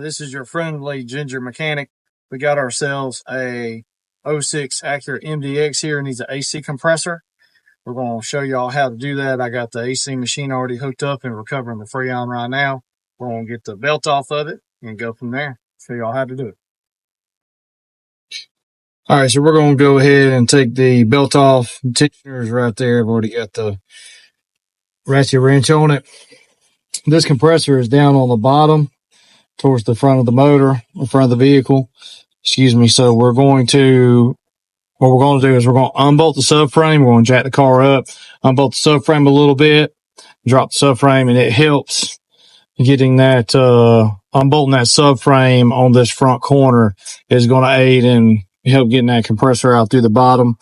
This is your friendly ginger mechanic. We got ourselves a '06 Acura MDX here, and needs an AC compressor. We're going to show y'all how to do that. I got the AC machine already hooked up and we're covering the Freon right now. We're going to get the belt off of it and go from there. Show y'all how to do it. All right, so we're going to go ahead and take the belt off. The tensioners right there. I've already got the ratchet wrench on it. This compressor is down on the bottom towards the front of the motor, in front of the vehicle. Excuse me. So what we're going to do is we're going to unbolt the subframe. We're going to jack the car up, unbolt the subframe a little bit, drop the subframe, and it helps getting that, unbolting that subframe on this front corner is going to aid in help getting that compressor out through the bottom.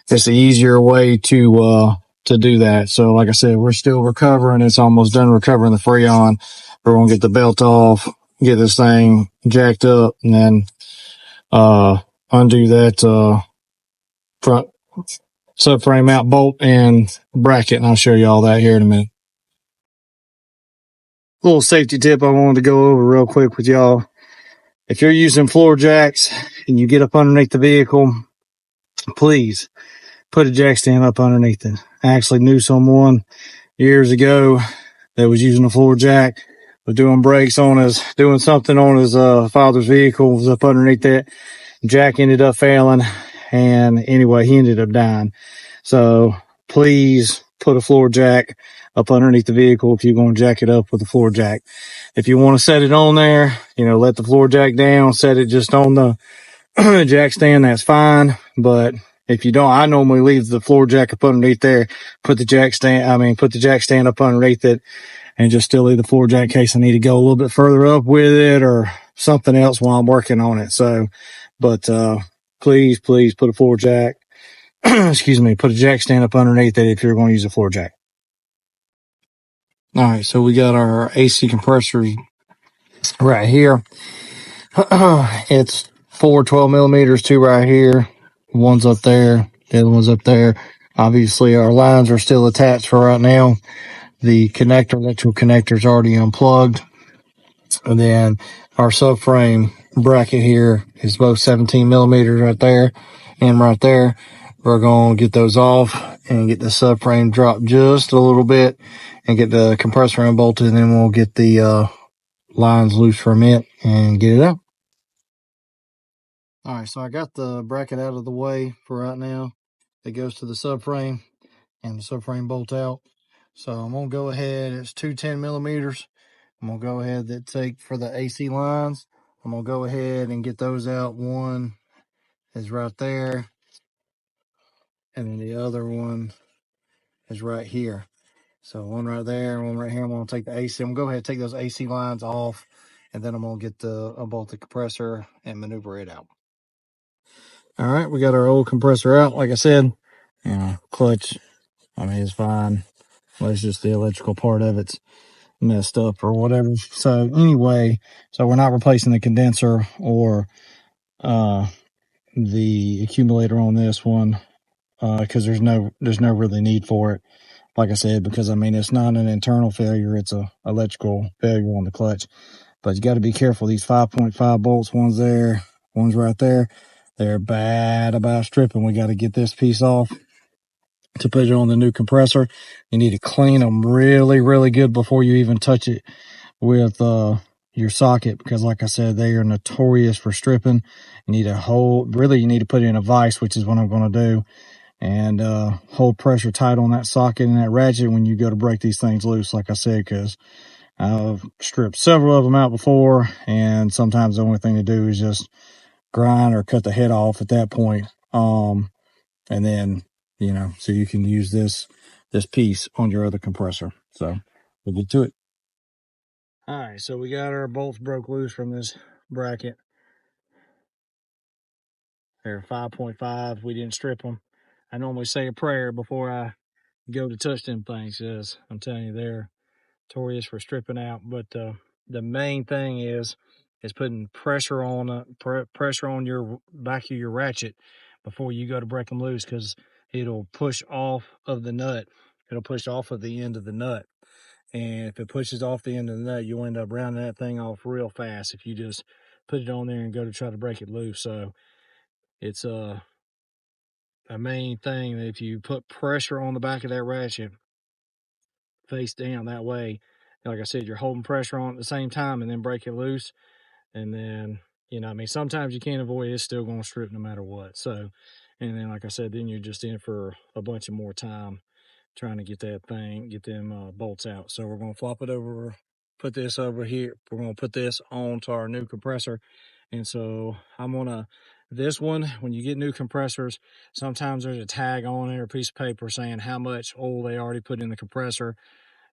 It's the easier way to do that. So like I said, we're still recovering. It's almost done recovering the Freon. We're going to get the belt off, get this thing jacked up, and then, undo that, front subframe out bolt and bracket. And I'll show you all that here in a minute. Little safety tip I wanted to go over real quick with y'all. If you're using floor jacks and you get up underneath the vehicle, please put a jack stand up underneath it. I actually knew someone years ago that was using a floor jack, was doing brakes on doing something on his father's vehicle, was up underneath that. Jack ended up failing, and anyway, he ended up dying. So please put a floor jack up underneath the vehicle if you're going to jack it up with a floor jack. If you want to set it on there, let the floor jack down, set it just on the jack stand, that's fine. But if you don't, I normally leave the floor jack up underneath there, put the jack stand up underneath it, and just still leave the floor jack in case I need to go a little bit further up with it or something else while I'm working on it. So, but, please put a floor jack, excuse me, put a jack stand up underneath it if you're going to use a floor jack. All right. So we got our AC compressors right here. It's 4 12 millimeters, 2 right here. One's up there. The other one's up there. Obviously our lines are still attached for right now. The electrical connector is already unplugged. And then our subframe bracket here is both 17 millimeters right there and right there. We're going to get those off and get the subframe dropped just a little bit and get the compressor unbolted, and then we'll get the lines loose from it and get it out. All right, so I got the bracket out of the way for right now. It goes to the subframe and the subframe bolt out. So I'm going to go ahead. It's 2 10 millimeters. I'm going to go ahead and take for the AC lines. I'm going to go ahead and get those out. One is right there, and then the other one is right here. So one right there, one right here. I'm going to take the AC. I'm going to go ahead and take those AC lines off, and then I'm going to get unbolt the compressor and maneuver it out. All right, we got our old compressor out. Like I said, clutch, it's fine. Well, it's just the electrical part of it's messed up or whatever. So anyway, so we're not replacing the condenser or the accumulator on this one, because there's no really need for it. Like I said, because it's not an internal failure, it's a electrical failure on the clutch. But you got to be careful. These 5.5 bolts, one's there, one's right there. They're bad about stripping. We got to get this piece off to put it on the new compressor. You need to clean them really, really good before you even touch it with your socket, because like I said, they are notorious for stripping. You need to you need to put it in a vise, which is what I'm going to do, and hold pressure tight on that socket and that ratchet when you go to break these things loose, like I said, because I've stripped several of them out before, and sometimes the only thing to do is just grind or cut the head off at that point. And then, so you can use this piece on your other compressor. So we'll get to it. All right, so we got our bolts broke loose from this bracket. They're 5.5. We didn't strip them. I normally say a prayer before I go to touch them things, because I'm telling you, they're notorious for stripping out. But the main thing is putting pressure on your back of your ratchet before you go to break them loose, because it'll push off of the nut. It'll push off of the end of the nut. And if it pushes off the end of the nut, you'll end up rounding that thing off real fast if you just put it on there and go to try to break it loose. So it's a main thing that if you put pressure on the back of that ratchet face down, that way, like I said, you're holding pressure on at the same time and then break it loose. And then, you know, I mean, sometimes you can't avoid it, it's still going to strip no matter what. So, and then, like I said, then you're just in for a bunch of more time trying to get that thing, get them bolts out. So we're going to flop it over, put this over here. We're going to put this onto our new compressor. And so I'm going to, this one, when you get new compressors, sometimes there's a tag on it or a piece of paper saying how much oil they already put in the compressor,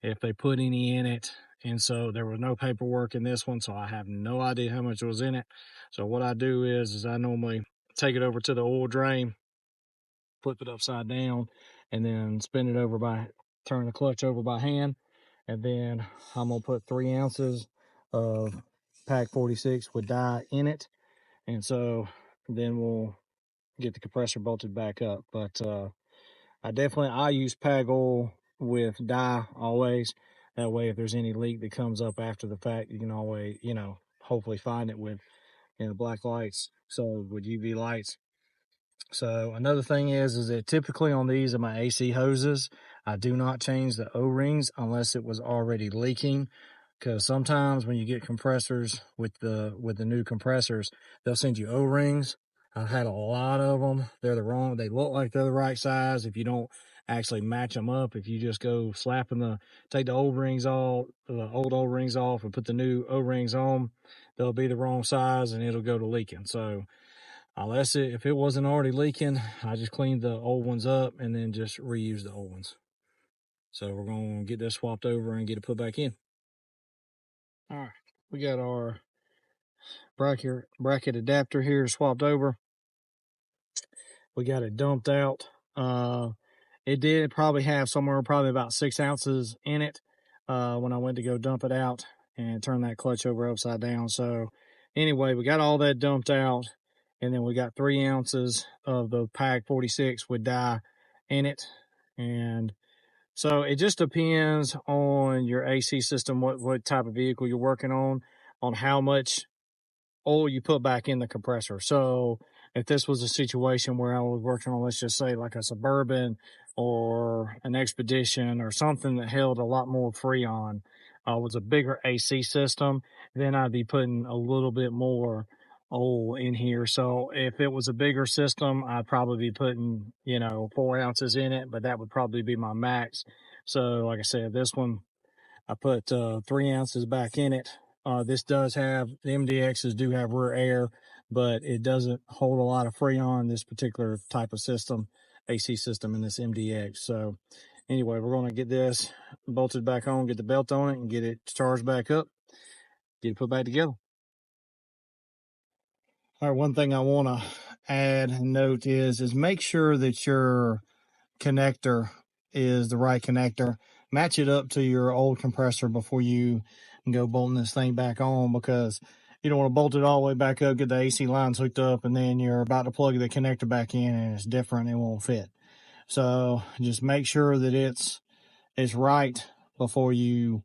if they put any in it. And so there was no paperwork in this one, so I have no idea how much was in it. So what I do is I normally take it over to the oil drain, flip it upside down, and then spin it over by, turn the clutch over by hand. And then I'm gonna put 3 ounces of pack 46 with dye in it. And so then we'll get the compressor bolted back up. But I use PAG oil with dye always. That way, if there's any leak that comes up after the fact, you can always, you know, hopefully find it with, you know, black lights. So with UV lights. So another thing is that typically on these of my AC hoses, I do not change the O-rings unless it was already leaking. Because sometimes when you get compressors with the new compressors, they'll send you O-rings. I've had a lot of them. They're the wrong, they look like they're the right size. If you don't actually match them up, if you just go take the old rings off, the old O-rings off and put the new O-rings on, they'll be the wrong size and it'll go to leaking. So if it wasn't already leaking, I just cleaned the old ones up and then just reuse the old ones. So we're going to get this swapped over and get it put back in. All right, we got our bracket adapter here swapped over. We got it dumped out. It did probably have somewhere probably about 6 ounces in it when I went to go dump it out and turn that clutch over upside down. So anyway, we got all that dumped out, and then we got 3 ounces of the PAG 46 with dye in it. And so it just depends on your AC system, what type of vehicle you're working on how much oil you put back in the compressor. So if this was a situation where I was working on, let's just say like a Suburban or an Expedition or something that held a lot more Freon, was a bigger AC system, then I'd be putting a little bit more oil in here. So if it was a bigger system, I'd probably be putting, 4 ounces in it, but that would probably be my max. So like I said, this one, I put 3 ounces back in it. This does have, the MDXs do have rear air, but it doesn't hold a lot of Freon, this particular type of system, AC system in this MDX. So anyway, we're going to get this bolted back on, get the belt on it, and get it charged back up, get it put back together. All right, one thing I want to add and note is make sure that your connector is the right connector. Match it up to your old compressor before you go bolting this thing back on, because you don't want to bolt it all the way back up, get the AC lines hooked up, and then you're about to plug the connector back in and it's different, it won't fit. So just make sure that it's right before you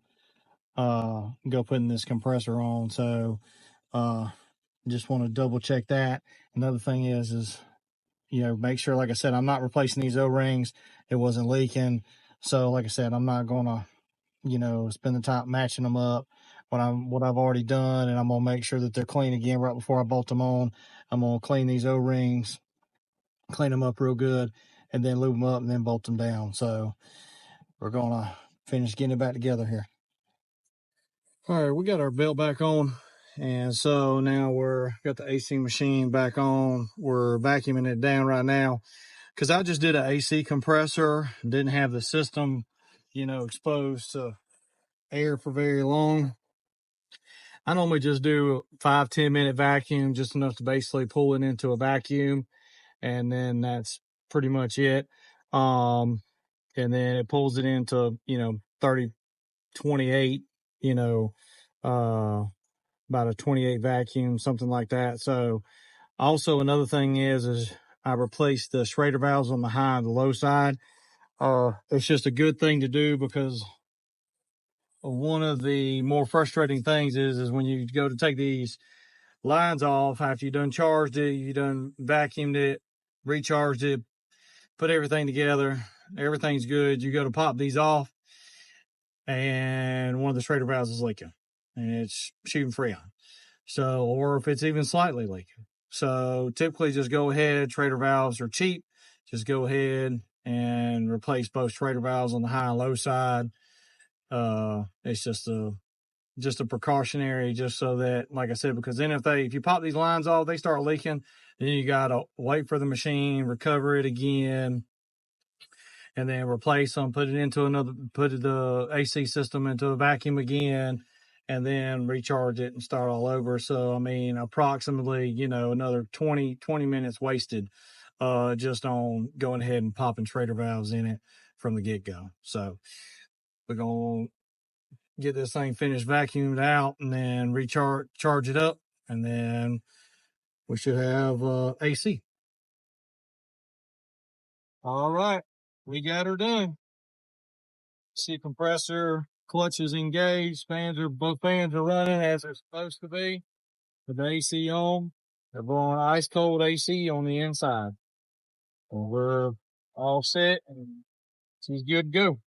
go putting this compressor on. So just want to double check that. Another thing is make sure, like I said, I'm not replacing these O-rings. It wasn't leaking. So like I said, I'm not going to, spend the time matching them up what I've already done. And I'm going to make sure that they're clean again right before I bolt them on. I'm going to clean these O-rings, clean them up real good, and then lube them up and then bolt them down. So we're going to finish getting it back together here. All right, we got our belt back on. And so now got the AC machine back on. We're vacuuming it down right now, because I just did an AC compressor, didn't have the system, exposed to air for very long. I normally just do a 5-10 minute vacuum, just enough to basically pull it into a vacuum, and then that's pretty much it. And then it pulls it into 30-28, about a 28 vacuum, something like that. So also another thing is I replaced the Schrader valves on the high and the low side. It's just a good thing to do, because one of the more frustrating things is when you go to take these lines off after you done charged it, you done vacuumed it, recharged it, put everything together, everything's good. You go to pop these off, and one of the Schrader valves is leaking, and it's shooting freon. So, or if it's even slightly leaking. So typically just go ahead. Schrader valves are cheap. Just go ahead and replace both Schrader valves on the high and low side. It's just a precautionary, just so that, like I said, because then if you pop these lines off, they start leaking, then you got to wait for the machine, recover it again, and then replace them, put the AC system into a vacuum again, and then recharge it and start all over. So, I mean, approximately, another 20 minutes wasted, just on going ahead and popping Schrader valves in it from the get-go. So we're going to get this thing finished vacuumed out and then charge it up, and then we should have AC. All right, we got her done. See, compressor, clutch is engaged, both fans are running as they're supposed to be. With the AC on, they're blowing ice cold AC on the inside. And we're all set, and she's good to go.